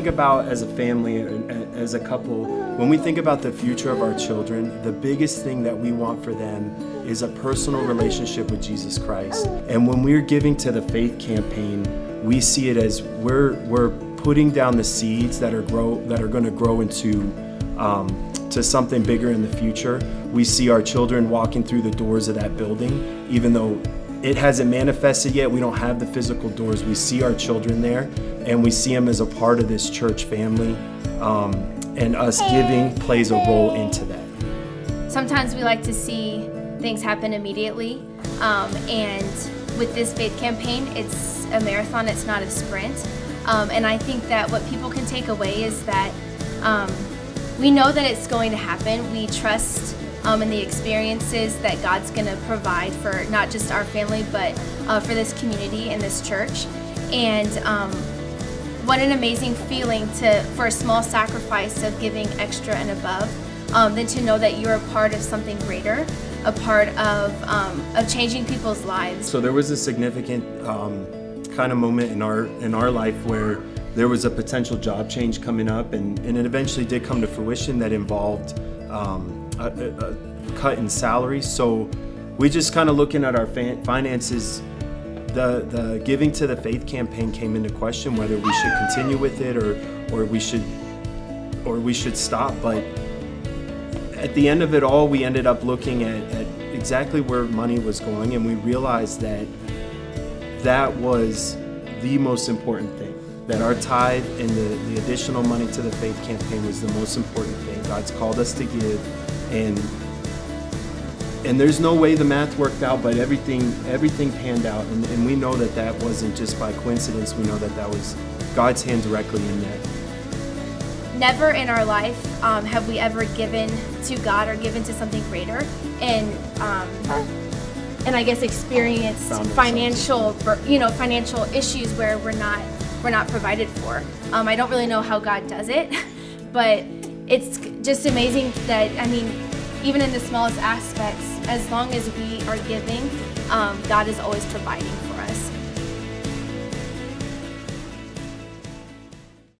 think about as a family, as a couple, when we think about the future of our children, the biggest thing that we want for them is a personal relationship with Jesus Christ. And when we're giving to the faith campaign, we see it as we're putting down the seeds that are going to grow into to something bigger in the future. We see our children walking through the doors of that building, even though it hasn't manifested yet. We don't have the physical doors. We see our children there, and we see them as a part of this church family, and us giving plays a role into that. Sometimes we like to see things happen immediately, and with this faith campaign, it's a marathon, it's not a sprint. And I think that what people can take away is that we know that it's going to happen. We trust in the experiences that God's going to provide for not just our family, but for this community and this church. And what an amazing feeling for a small sacrifice of giving extra and above, than to know that you're a part of something greater, a part of changing people's lives. So there was a significant kind of moment in our life where there was a potential job change coming up, and it eventually did come to fruition that involved a cut in salary. So we just kind of looking at our finances, the giving to the faith campaign came into question, whether we should continue with it or we should stop. But at the end of it all, we ended up looking at exactly where money was going, and we realized that was the most important thing. That our tithe and the additional money to the faith campaign was the most important thing. God's called us to give, and there's no way the math worked out, but everything panned out, and we know that wasn't just by coincidence. We know that was God's hand directly in that. Never in our life have we ever given to God or given to something greater, and I guess experienced financial issues where we're not provided for. I don't really know how God does it, but it's just amazing that, even in the smallest aspects, as long as we are giving, God is always providing for us.